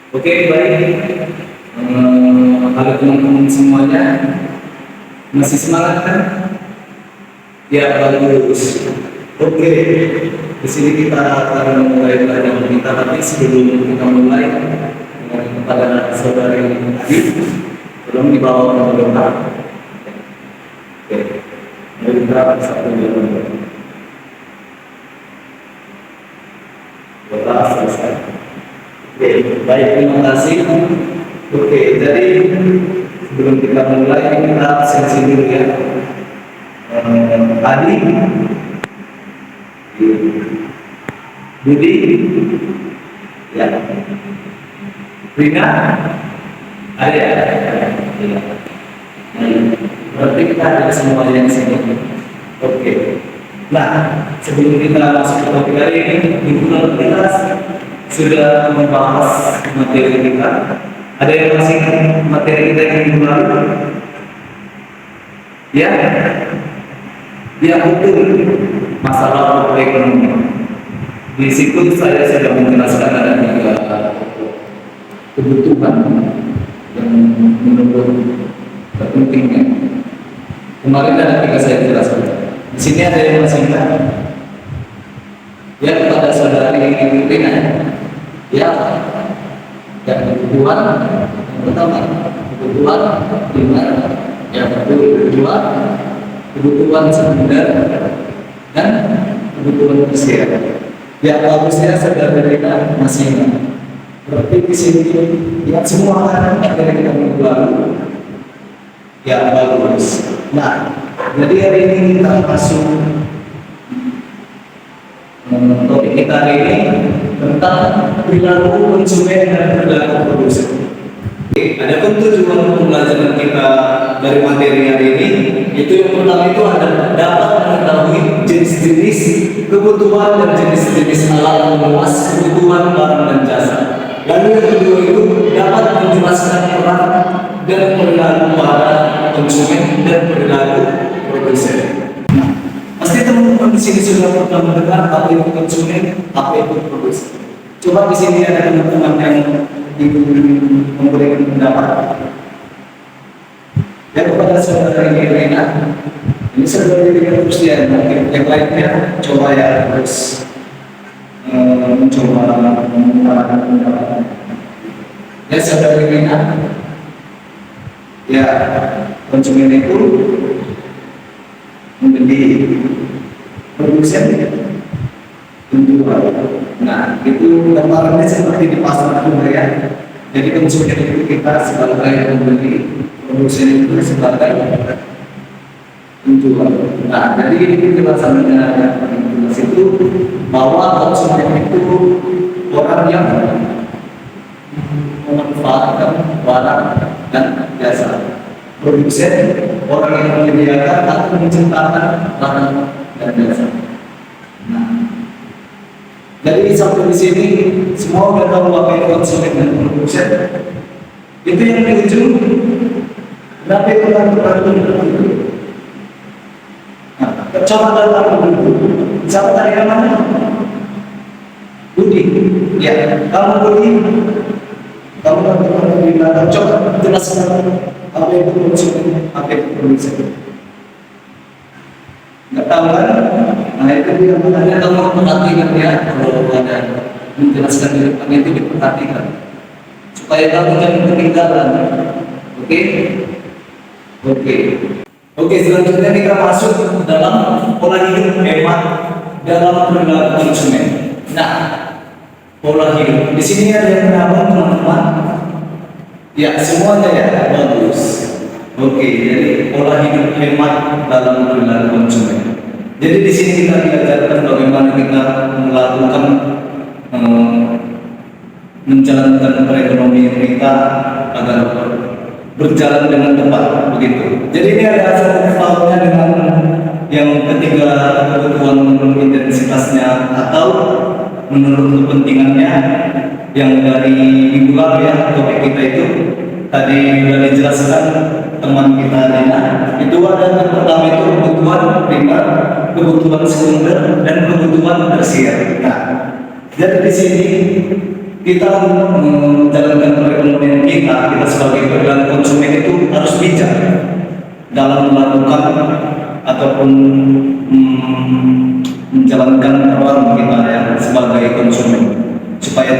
Oke, baik. Halo teman-teman semuanya, masih semangat kan? Ya, bagus. Oke, di sini kita akan memulai pelajaran kita, tapi sebelum kita mulai, kepada saudari Adi, tolong dibawa ke doa. Oke, dari berapa satu dua. Doa selesai. Oke, baik, terima kasih. Oke, jadi sebelum kita mulai, kita sesi dulu ya. Adi, Budi, ya, Rina, ada ya? Ya. Berarti kita ada semua yang sini. Oke. Nah, sebelum kita masuk ke topik hari ini, himpunan kita sudah membahas materi kita. Ada yang masih materi kita yang minggu lalu? Ya, ya betul. Masalah ekonomi. Di situ saya sudah menjelaskan ada tiga kebutuhan yang menurut pentingnya. Kemarin ada tiga saya jelaskan. Di sini ada yang masih ingat? Ya, kepada saudari Rina. Ya, yang kebutuhan yang pertama kebutuhan primer, yang kedua kebutuhan sekunder, dan kebutuhan tersier. Ya, bagusnya saudara Rina masih ingat. Berarti di sini lihat semua kan materi kita minggu lalu. Ya, bagus. Nah, jadi hari ini kita masuk topik kita hari ini tentang perilaku konsumen dan perilaku produsen. Oke, ada pun tujuan pembelajaran kita dari materi hari ini itu yang pertama itu ada dapat mengetahui jenis-jenis kebutuhan dan jenis-jenis alat memuas kebutuhan barang dan jasa. Lalu yang kedua itu dapat menjelaskan peran dan perilaku para konsumen dan perilaku produsen. Pasti teman-teman di sini sudah pernah mendengar apa itu konsumen, apa itu produsen. Coba di sini ada teman-teman yang ingin memberikan pendapat. Ya, kepada saudara Rina, ini saudara Rina terus ya, yang lainnya coba ya terus mencoba mengutarakan pendapat. Ya, saudara Rina, ya konsumen itu membeli, produsen menjual. Nah, itu gambarannya seperti di pasar itu ya. Jadi konsumen itu kita sebagai pembeli, produsen itu sebagai penjual. Nah, jadi ini penjelasannya yang paling jelas itu bahwa konsumen itu orang yang memanfaatkan barang dan jasa. Produsen orang yang menyediakan atau menciptakan barang dan jasa. Nah, jadi sampai di sini semua udah tahu apa itu konsumen dan produsen. Itu yang di ujung. Berapa itu peraturan itu? Nah, coba datang dulu. Siapa tadi namanya? Budi. Ya, kamu Budi. Kamu kan di belakang. Coba jelaskan apa itu konsumen, apa itu produsen. Nggak tahu kan? Nah, itu dia makanya kamu perhatikan ya, kalau ada menjelaskan di depan itu diperhatikan supaya kamu jangan ketinggalan. Oke? Oke, selanjutnya kita masuk dalam pola hidup hemat dalam perilaku konsumen. Nah, pola hidup di sini ada yang menambah teman-teman. Ya, semuanya ya, bagus. Oke, jadi pola hidup hemat dalam perilaku konsumen. Jadi di sini kita diajarkan bagaimana kita melakukan menjalankan perekonomian kita agar berjalan dengan tepat begitu. Jadi ini ada satu faktornya dengan yang ketiga, kebutuhan menurut intensitasnya atau menurut kepentingannya yang dari minggu lalu ya, topik kita itu tadi sudah dijelaskan teman kita Rina. Itu ada yang pertama itu kebutuhan primer, kebutuhan sekunder, dan kebutuhan tersier. Nah, jadi di sini kita menjalankan perekonomian kita sebagai perilaku konsumen itu harus bijak dalam melakukan ataupun menjalankan peran kita ya sebagai konsumen supaya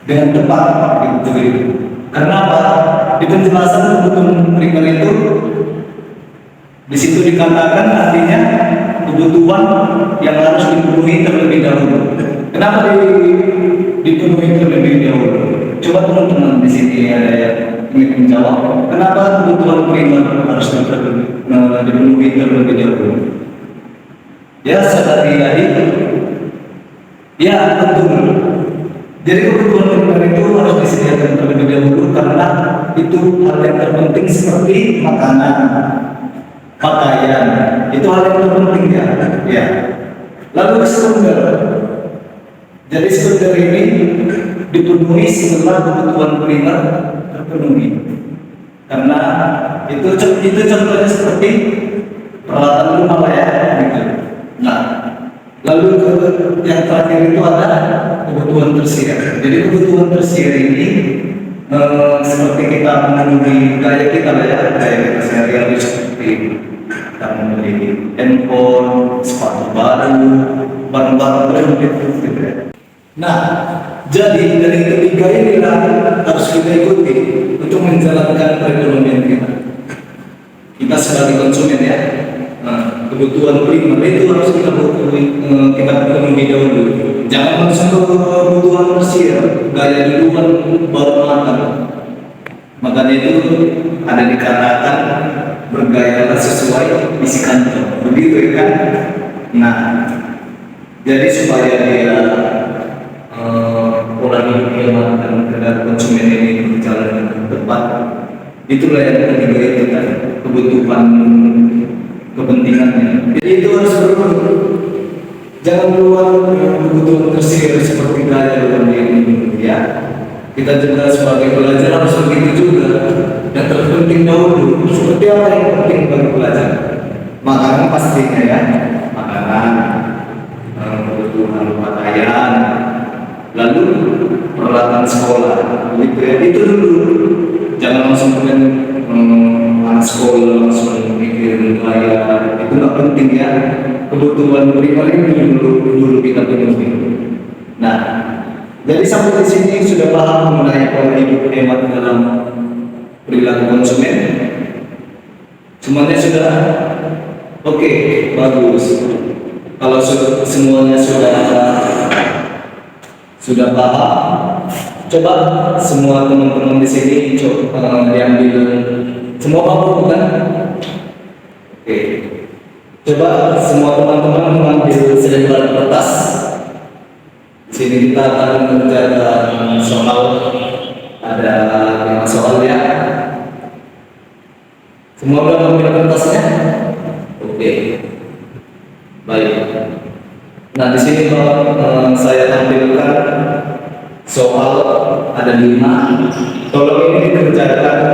dengan tepat gitu. Karena apa? Di penjelasan kebutuhan primer itu di situ dikatakan artinya kebutuhan yang harus dipenuhi terlebih dahulu. Kenapa dipenuhi terlebih dahulu? Coba teman-teman di sini ada yang ingin menjawab. Kenapa kebutuhan primer harus dipenuhi terlebih dahulu? Ya, seperti tadi. Ya, betul. Jadi kebutuhan primer itu harus disediakan terlebih dahulu karena itu hal yang terpenting seperti makanan, pakaian, itu hal yang terpenting ya. Lalu sekunder. Jadi sekunder ini dipenuhi setelah kebutuhan primer terpenuhi. Karena itu contohnya seperti peralatan rumah lah ya, gitu. Nah, lalu yang terakhir itu ada kebutuhan tersier. Jadi kebutuhan tersier ini seperti kita memenuhi gaya kita lah ya, gaya kita sehari-hari seperti kita membeli handphone, sepatu baru, barang-barang branded gitu ya. Nah, jadi dari ketiga inilah harus kita ikuti untuk menjalankan perekonomian kita. Kita sebagai konsumen ya, kebutuhan primer itu harus kita penuhi dahulu. Jangan langsung ke kebutuhan tersier, gaya duluan baru makan. Makanya itu ada dikatakan bergayalah sesuai isi kantong, begitu ya kan? Nah, jadi supaya dia orang hidup dan terhadap konsumen ini berjalan dengan tepat, itulah yang ketiga itu kan kebutuhan kepentingannya. Jadi itu harus berubah. Jangan keluar kebutuhan tersier seperti gaya dalam diri ya. Kita juga sebagai pelajar harus begitu juga. Yang terpenting dahulu. Seperti apa yang penting bagi pelajar? Makanan pastinya ya. Makanan, kebutuhan pakaian, lalu peralatan sekolah. Gitu ya. Itu dulu. Jangan langsung dengan anak sekolah langsung mikirin gaya. Itu nggak penting ya. Kebutuhan primer ini dulu kita penuhi. Nah, jadi sampai di sini sudah paham mengenai pola hidup hemat dalam perilaku konsumen. Semuanya sudah oke, bagus. Kalau semuanya sudah paham, coba semua teman-teman di sini coba diambil semua mampu kan? Oke. Coba semua teman-teman mengambil selembar kertas. Di sini kita akan mengerjakan soal, ada 5 soal ya. Semua sudah mengambil kertasnya? Oke. Baik. Nah di sini saya tampilkan soal ada 5. Tolong ini dikerjakan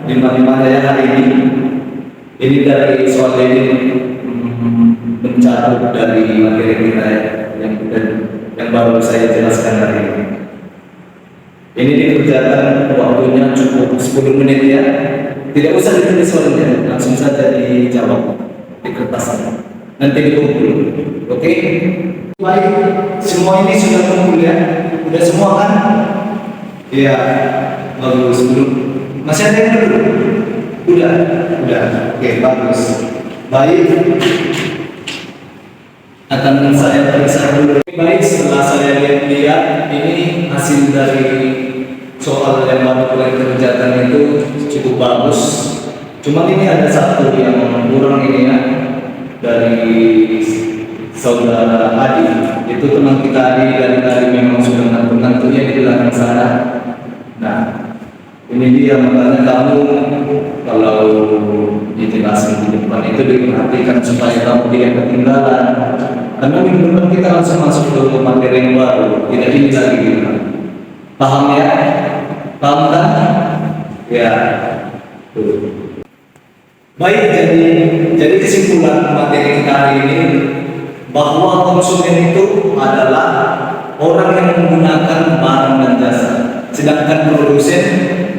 5-5 ya hari ini. Ini dari soal ini mencakup dari materi kita yang baru saya jelaskan hari ini. Ini dikerjakan waktunya cukup 10 menit ya. Tidak usah ditulis soalnya, langsung saja dijawab di kertas nanti dikumpul. Oke? Baik, semua ini sudah kumpul ya. Udah semua kan? Iya, bagus. Belum? Masih ada yang belum? Udah. Oke, bagus. Baik. Akan saya periksa dulu. Baik, setelah saya lihat ini hasil dari soal yang baru kalian kerjakan itu cukup bagus. Cuma ini ada satu yang kurang ini ya, dari saudara Adi. Itu teman kita Adi dari tadi memang sudah ngantuk-ngantuknya di belakang sana. Nah, ini dia makanya kamu kalau dijelasin di depan itu diperhatikan supaya kamu tidak ketinggalan. Karena minggu depan kita langsung masuk ke materi yang baru, tidak ini lagi gitu. Paham ya? Paham kan? Ya. Baik, jadi kesimpulan materi kita hari ini bahwa konsumen itu adalah orang yang menggunakan barang dan jasa. Sedangkan produsen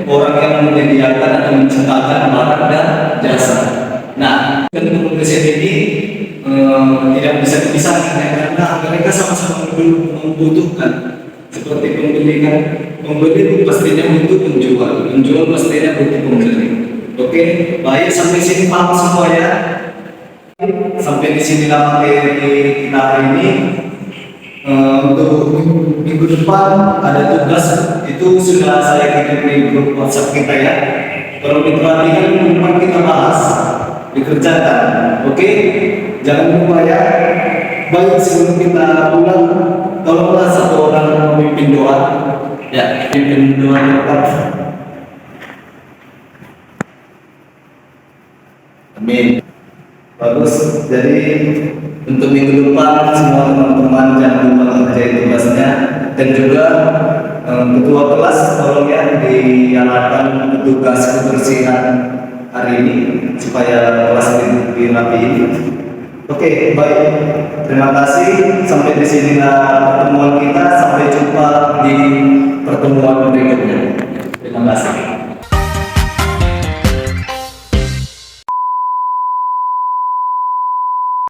orang yang menyediakan atau menciptakan barang dan jasa. Nah, produsen ini tidak bisa dipisahkan ya, karena mereka sama-sama membutuhkan. Seperti pembeli kan, pembeli pastinya butuh penjual, penjual pastinya butuh pembeli. Oke, baik sampai sini paham semua ya. Sampai di sini materi kita hari ini. Untuk minggu depan ada tugas itu sudah saya kirim di grup WhatsApp kita ya. Kalau diperhatikan minggu depan kita bahas, dikerjakan. Oke, jangan lupa ya. Baik sebelum kita pulang, tolonglah satu orang memimpin doa. Ya, pimpin doa depan. Amin. Bagus, jadi untuk minggu depan semua teman-teman jangan lupa mengerjakan tugasnya, dan juga ketua kelas tolong ya diarahkan tugas kebersihan hari ini supaya kelas dirapiin. Oke, baik. Terima kasih. Sampai di sini pertemuan kita. Sampai jumpa di pertemuan berikutnya. Terima kasih.